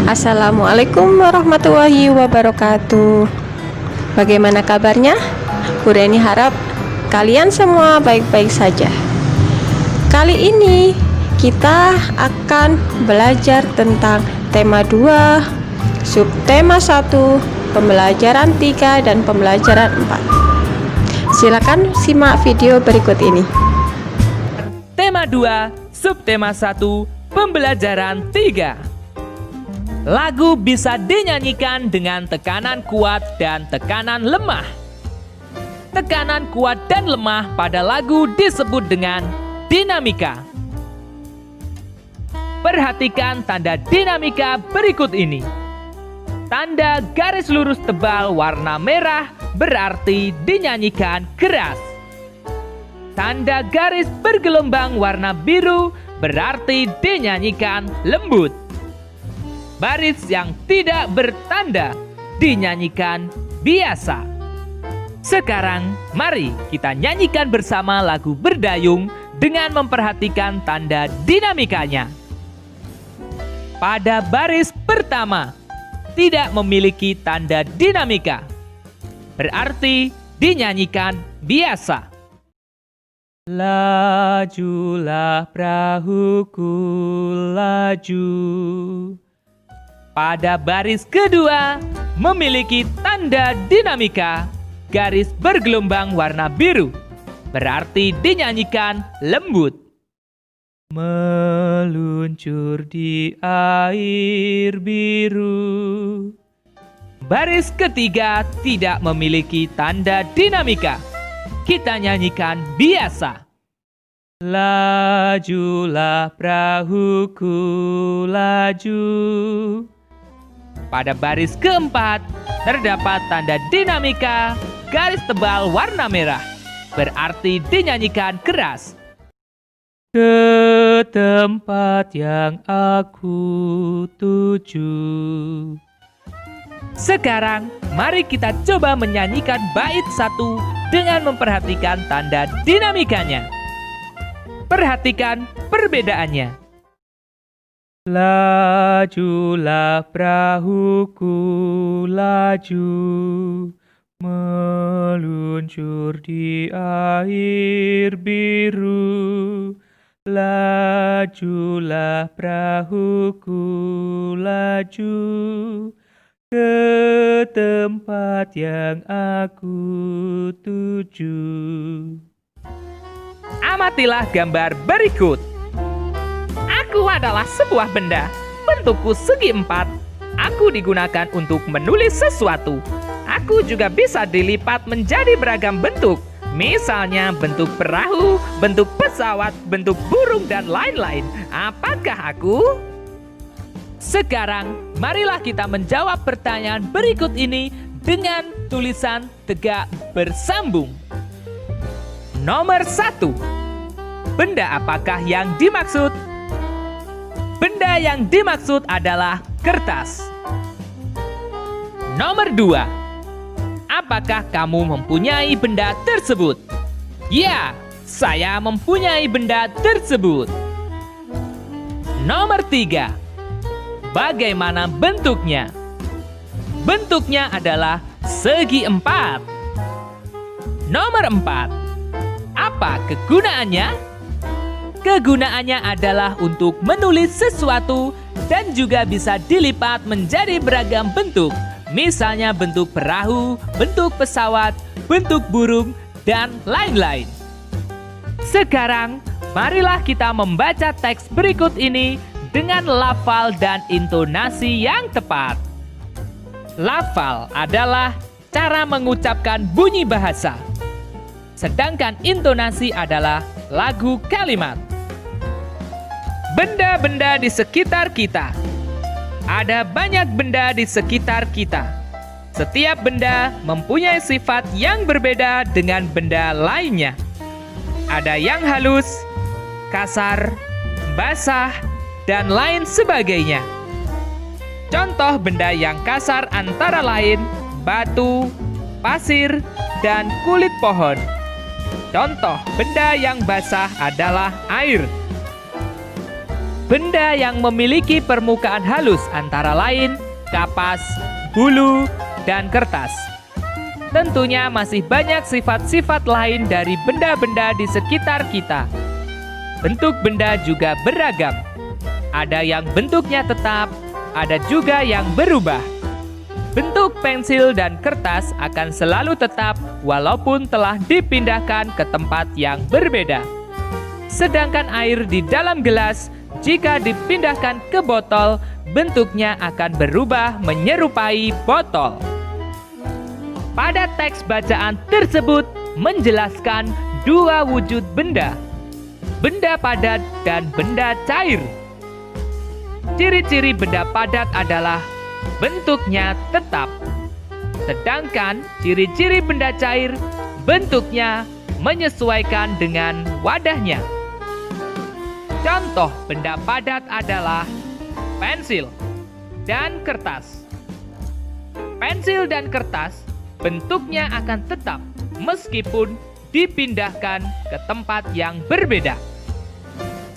Assalamualaikum warahmatullahi wabarakatuh. Bagaimana kabarnya? Bu Reni harap kalian semua baik-baik saja. Kali ini kita akan belajar tentang tema 2, subtema 1, pembelajaran 3 dan pembelajaran 4. Silakan simak video berikut ini. Tema 2, subtema 1, pembelajaran 3. Lagu bisa dinyanyikan dengan tekanan kuat dan tekanan lemah. Tekanan kuat dan lemah pada lagu disebut dengan dinamika. Perhatikan tanda dinamika berikut ini. Tanda garis lurus tebal warna merah berarti dinyanyikan keras. Tanda garis bergelombang warna biru berarti dinyanyikan lembut. Baris yang tidak bertanda dinyanyikan biasa. Sekarang mari kita nyanyikan bersama lagu Berdayung dengan memperhatikan tanda dinamikanya. Pada baris pertama tidak memiliki tanda dinamika, berarti dinyanyikan biasa. Lajulah perahuku laju. Pada baris kedua memiliki tanda dinamika, garis bergelombang warna biru, berarti dinyanyikan lembut. Meluncur di air biru. Baris ketiga tidak memiliki tanda dinamika. Kita nyanyikan biasa. Lajulah perahuku laju. Pada baris keempat terdapat tanda dinamika, garis tebal warna merah, berarti dinyanyikan keras. Ke tempat yang aku tuju. Sekarang mari kita coba menyanyikan bait 1 dengan memperhatikan tanda dinamikanya. Perhatikan perbedaannya. Lajulah perahuku laju, meluncur di air biru. Lajulah perahuku laju ke tempat yang aku tuju. Amatilah gambar berikut. Aku adalah sebuah benda, bentukku segi 4. Aku digunakan untuk menulis sesuatu. Aku juga bisa dilipat menjadi beragam bentuk. Misalnya bentuk perahu, bentuk pesawat, bentuk burung, dan lain-lain. Apakah aku? Sekarang, marilah kita menjawab pertanyaan berikut ini dengan tulisan tegak bersambung. Nomor 1. Benda apakah yang dimaksud? Benda yang dimaksud adalah kertas. Nomor 2. Apakah kamu mempunyai benda tersebut? Ya, saya mempunyai benda tersebut. Nomor 3. Bagaimana bentuknya? Bentuknya adalah segi 4. Nomor 4. Apa kegunaannya? Kegunaannya adalah untuk menulis sesuatu dan juga bisa dilipat menjadi beragam bentuk. Misalnya bentuk perahu, bentuk pesawat, bentuk burung, dan lain-lain. Sekarang, marilah kita membaca teks berikut ini dengan lafal dan intonasi yang tepat. Lafal adalah cara mengucapkan bunyi bahasa. Sedangkan intonasi adalah lagu kalimat. Benda-benda di sekitar kita. Ada banyak benda di sekitar kita. Setiap benda mempunyai sifat yang berbeda dengan benda lainnya. Ada yang halus, kasar, basah, dan lain sebagainya. Contoh benda yang kasar antara lain batu, pasir, dan kulit pohon. Contoh benda yang basah adalah air. benda yang memiliki permukaan halus antara lain kapas, bulu, dan kertas. Tentunya masih banyak sifat-sifat lain dari benda-benda di sekitar kita. Bentuk benda juga beragam. Ada yang bentuknya tetap, ada juga yang berubah. Bentuk pensil dan kertas akan selalu tetap walaupun telah dipindahkan ke tempat yang berbeda. Sedangkan air di dalam gelas, jika dipindahkan ke botol, bentuknya akan berubah menyerupai botol. Pada teks bacaan tersebut menjelaskan dua wujud benda, benda padat dan benda cair. Ciri-ciri benda padat adalah bentuknya tetap, sedangkan ciri-ciri benda cair bentuknya menyesuaikan dengan wadahnya. Contoh benda padat adalah pensil dan kertas. Pensil dan kertas bentuknya akan tetap meskipun dipindahkan ke tempat yang berbeda.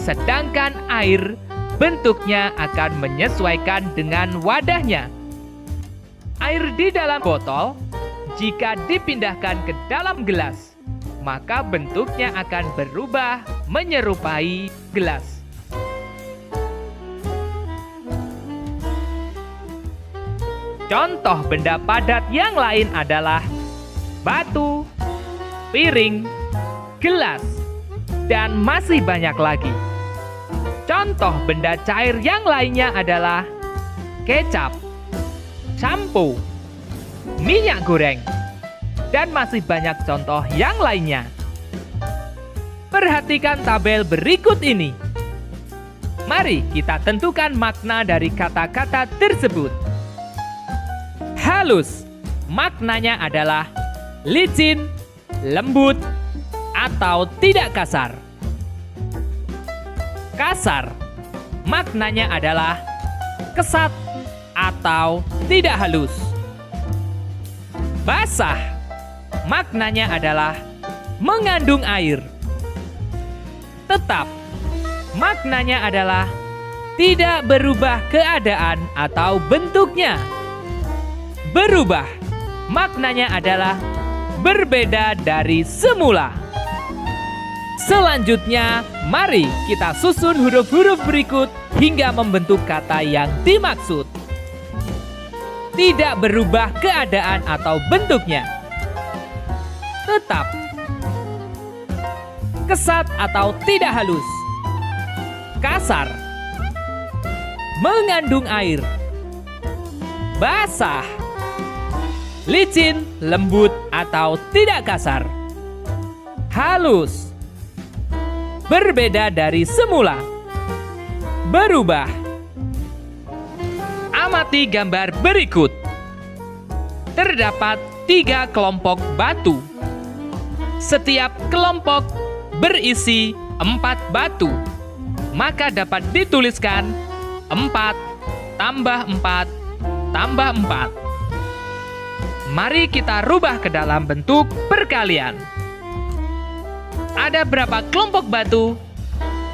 Sedangkan air bentuknya akan menyesuaikan dengan wadahnya. Air di dalam botol jika dipindahkan ke dalam gelas, maka bentuknya akan berubah menyerupai gelas. Contoh benda padat yang lain adalah batu, piring, gelas, dan masih banyak lagi. Contoh benda cair yang lainnya adalah kecap, sampo, minyak goreng, dan masih banyak contoh yang lainnya. Perhatikan tabel berikut ini. Mari kita tentukan makna dari kata-kata tersebut. Halus, maknanya adalah licin, lembut, atau tidak kasar. Kasar, maknanya adalah kesat atau tidak halus. Basah, maknanya adalah mengandung air. Tetap, maknanya adalah tidak berubah keadaan atau bentuknya. Berubah, maknanya adalah berbeda dari semula. Selanjutnya, mari kita susun huruf-huruf berikut hingga membentuk kata yang dimaksud. Tidak berubah keadaan atau bentuknya. Tetap. Kesat atau tidak halus. Kasar. Mengandung air. Basah. Licin, lembut, atau tidak kasar. Halus. Berbeda dari semula. Berubah. Amati gambar berikut. Terdapat 3 kelompok batu. Setiap kelompok berisi 4 batu. Maka dapat dituliskan 4 tambah 4 tambah 4. Mari kita rubah ke dalam bentuk perkalian. Ada berapa kelompok batu?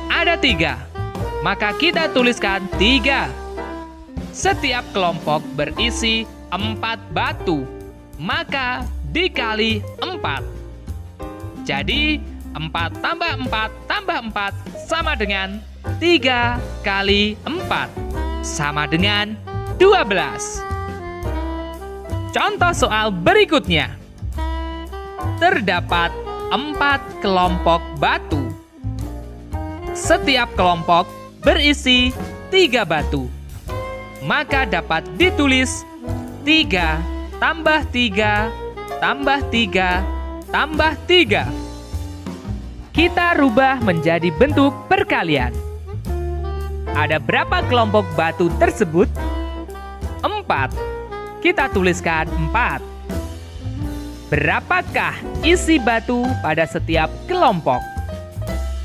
Ada 3. Maka kita tuliskan 3. Setiap kelompok berisi 4 batu. Maka dikali 4. Jadi 4 tambah 4 tambah 4 sama dengan 3 kali 4. Sama dengan 12. Contoh soal berikutnya. Terdapat 4 kelompok batu. Setiap kelompok berisi 3 batu. Maka dapat ditulis 3 tambah 3 tambah 3 tambah 3. Kita rubah menjadi bentuk perkalian. Ada berapa kelompok batu tersebut? 4. Kita tuliskan 4. Berapakah isi batu pada setiap kelompok?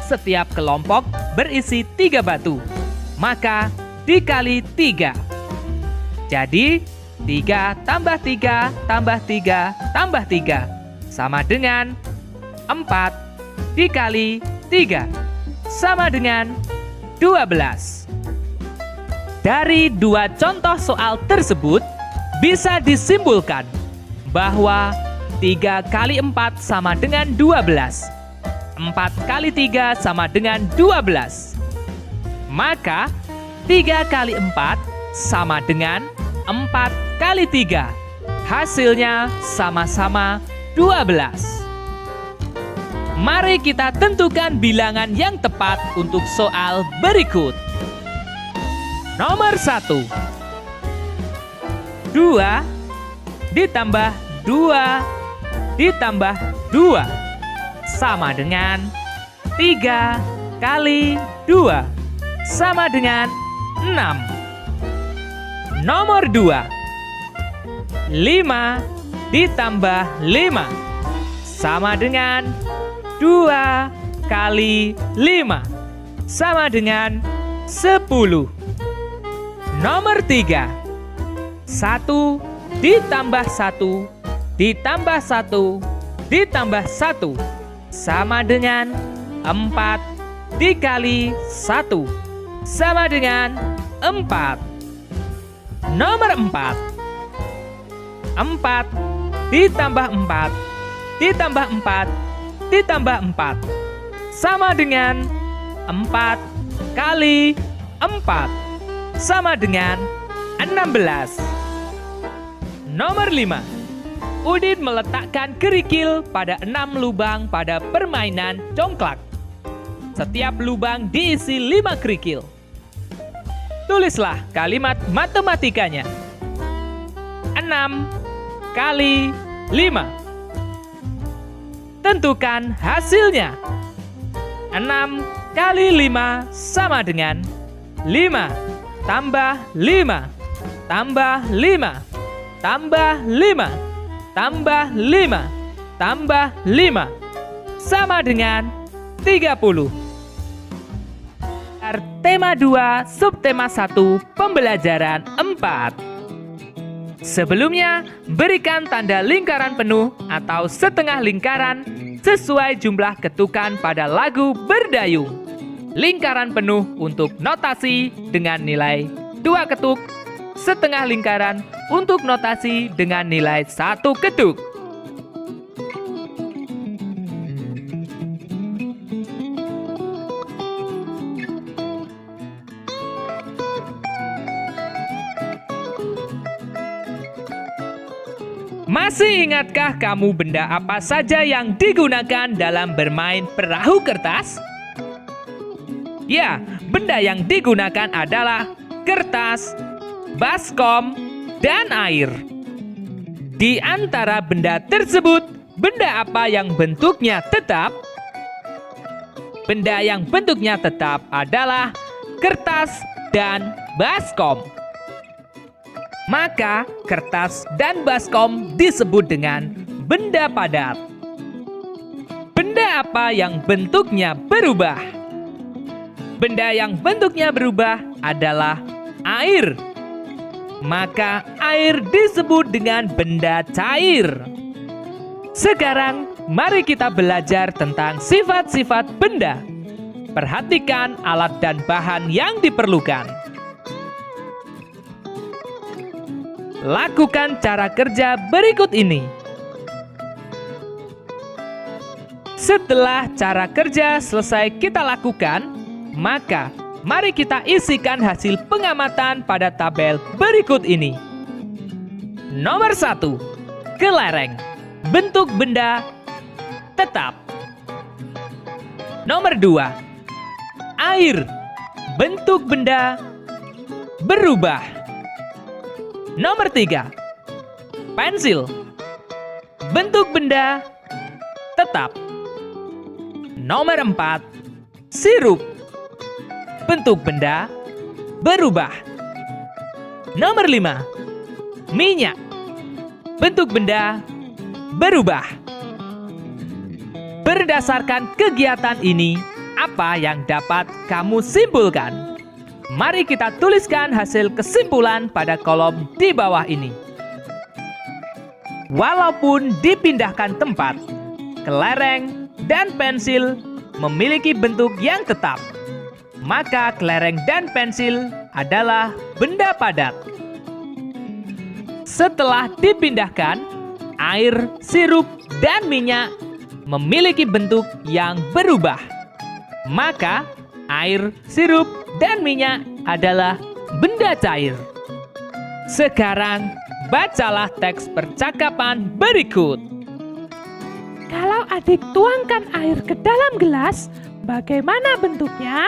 Setiap kelompok berisi 3 batu. Maka dikali 3. Jadi 3 tambah 3 tambah 3 tambah 3 sama dengan 4 dikali 3 sama dengan 12. Dari dua contoh soal tersebut, bisa disimpulkan bahwa 3 kali 4 sama dengan 12. 4 kali 3 sama dengan 12. Maka 3 kali 4 sama dengan 4 kali 3. Hasilnya sama-sama 12. Mari kita tentukan bilangan yang tepat untuk soal berikut. Nomor 1. 2 ditambah 2 ditambah 2 sama dengan 3 kali 2 sama dengan 6. Nomor 2. 5 ditambah 5 sama dengan 2 kali 5 sama dengan 10. Nomor 3. 1 ditambah 1 ditambah 1 ditambah 1 sama dengan 4 dikali 1 sama dengan 4. Nomor 4. 4 ditambah 4 ditambah 4 ditambah 4 sama dengan 4 kali 4 sama dengan 16. Nomor 5. Udin meletakkan kerikil pada 6 lubang pada permainan congklak. Setiap lubang diisi 5 kerikil. Tulislah kalimat matematikanya. 6 kali 5. Tentukan hasilnya. 6 kali 5 sama dengan 5 tambah 5 tambah 5 tambah 5 tambah 5 tambah 5 sama dengan 30. Tema 2, subtema 1, pembelajaran 4. Sebelumnya, berikan tanda lingkaran penuh atau setengah lingkaran sesuai jumlah ketukan pada lagu Berdayung. Lingkaran penuh untuk notasi dengan nilai 2 ketuk, setengah lingkaran untuk notasi dengan nilai 1 ketuk. Masih ingatkah kamu benda apa saja yang digunakan dalam bermain perahu kertas? Ya, benda yang digunakan adalah kertas, baskom, dan air. Di antara benda tersebut, benda apa yang bentuknya tetap? Benda yang bentuknya tetap adalah kertas dan baskom. Maka kertas dan baskom disebut dengan benda padat. Benda apa yang bentuknya berubah? Benda yang bentuknya berubah adalah air. Maka air disebut dengan benda cair. Sekarang mari kita belajar tentang sifat-sifat benda. Perhatikan alat dan bahan yang diperlukan. Lakukan cara kerja berikut ini. Setelah cara kerja selesai kita lakukan, maka mari kita isikan hasil pengamatan pada tabel berikut ini. Nomor 1. Kelereng. Bentuk benda tetap. Nomor 2. Air. Bentuk benda berubah. Nomor 3. Pensil. Bentuk benda tetap. Nomor 4. Sirup. Bentuk benda berubah. Nomor 5. Minyak. Bentuk benda berubah. Berdasarkan kegiatan ini, apa yang dapat kamu simpulkan? Mari kita tuliskan hasil kesimpulan pada kolom di bawah ini. Walaupun dipindahkan tempat, kelereng dan pensil memiliki bentuk yang tetap. maka kelereng dan pensil adalah benda padat. Setelah dipindahkan, air, sirup, dan minyak memiliki bentuk yang berubah. Maka, air, sirup, dan minyak adalah benda cair. Sekarang, bacalah teks percakapan berikut. Kalau adik tuangkan air ke dalam gelas, bagaimana bentuknya?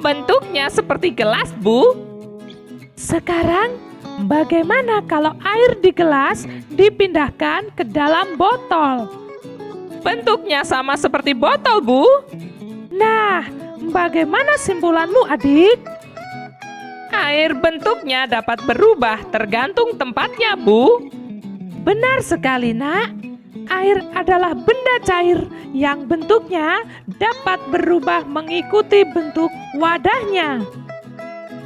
Bentuknya seperti gelas, Bu. Sekarang, bagaimana kalau air di gelas dipindahkan ke dalam botol? Bentuknya sama seperti botol, Bu. Nah, bagaimana simpulanmu, adik? Air bentuknya dapat berubah tergantung tempatnya, Bu. Benar sekali, Nak. Air adalah benda cair yang bentuknya dapat berubah mengikuti bentuk wadahnya.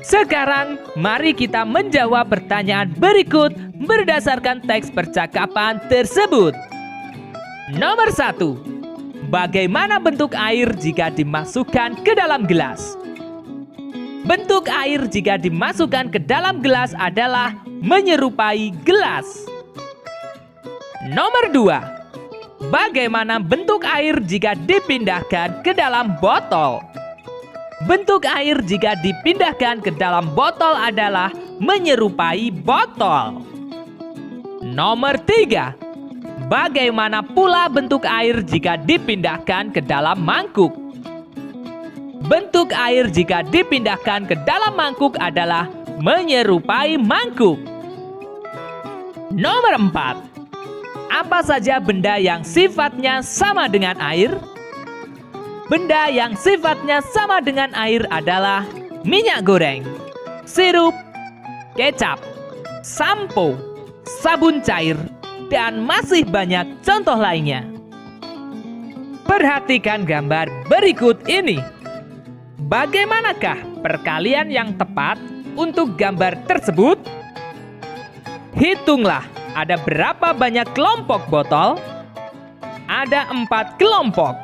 Sekarang, mari kita menjawab pertanyaan berikut berdasarkan teks percakapan tersebut. Nomor 1. Bagaimana bentuk air jika dimasukkan ke dalam gelas? Bentuk air jika dimasukkan ke dalam gelas adalah menyerupai gelas. Nomor 2. Bagaimana bentuk air jika dipindahkan ke dalam botol? Bentuk air jika dipindahkan ke dalam botol adalah menyerupai botol. Nomor 3. Bagaimana pula bentuk air jika dipindahkan ke dalam mangkuk? Bentuk air jika dipindahkan ke dalam mangkuk adalah menyerupai mangkuk. Nomor 4. Apa saja benda yang sifatnya sama dengan air? Benda yang sifatnya sama dengan air adalah minyak goreng, sirup, kecap, sampo, sabun cair, dan masih banyak contoh lainnya. Perhatikan gambar berikut ini. Bagaimanakah perkalian yang tepat untuk gambar tersebut? Hitunglah, ada berapa banyak kelompok botol? Ada 4 kelompok,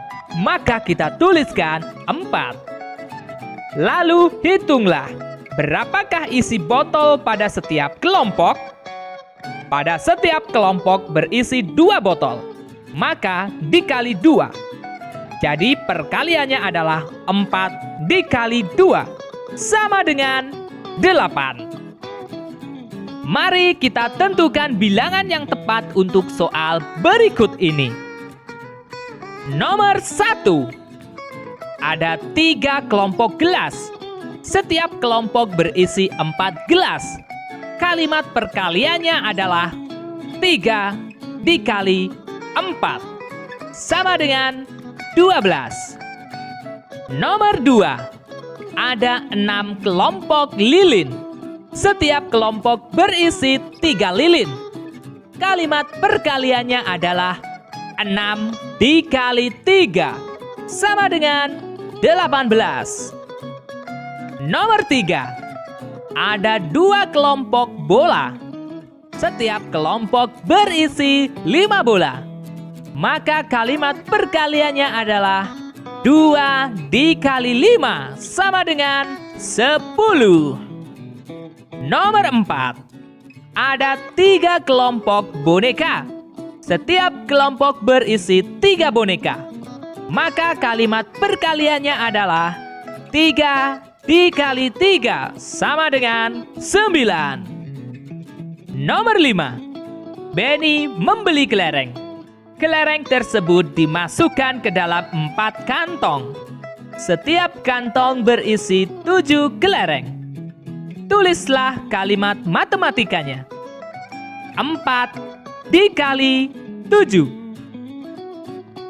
maka kita tuliskan 4. Lalu hitunglah, berapakah isi botol pada setiap kelompok? Pada setiap kelompok berisi 2 botol, maka dikali 2. Jadi perkaliannya adalah 4 dikali 2, sama dengan 8. Mari kita tentukan bilangan yang tepat untuk soal berikut ini. Nomor 1. Ada 3 kelompok gelas. Setiap kelompok berisi 4 gelas. Kalimat perkaliannya adalah 3 dikali 4, sama dengan 12. Nomor 2. Ada 6 kelompok lilin. Setiap kelompok berisi 3 lilin. Kalimat perkaliannya adalah 6 dikali 3, sama dengan 18. Nomor 3. Ada 2 kelompok bola. Setiap kelompok berisi 5 bola. Maka kalimat perkaliannya adalah 2 dikali 5, sama dengan 10. Nomor 4. Ada 3 kelompok boneka. Setiap kelompok berisi 3 boneka. Maka kalimat perkaliannya adalah 3 dikali 3, sama dengan 9. Nomor 5. Benny membeli kelereng. Kelereng tersebut dimasukkan ke dalam 4 kantong. Setiap kantong berisi 7 kelereng. Tulislah kalimat matematikanya. 4 dikali 7.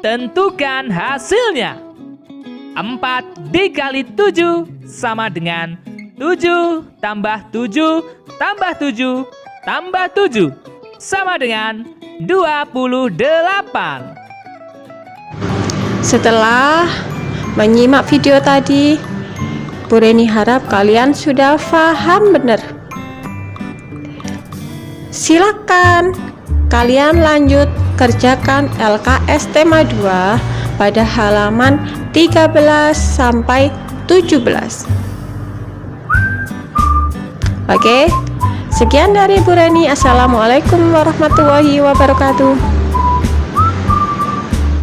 Tentukan hasilnya. 4 dikali 7 sama dengan 7 tambah 7 tambah 7 tambah 7, sama dengan 28. Setelah menyimak video tadi, Bu Reni harap kalian sudah paham benar. Silakan kalian lanjut kerjakan LKS tema 2 pada halaman 13 sampai 17. Oke, sekian dari Bu Reni. Assalamualaikum warahmatullahi wabarakatuh.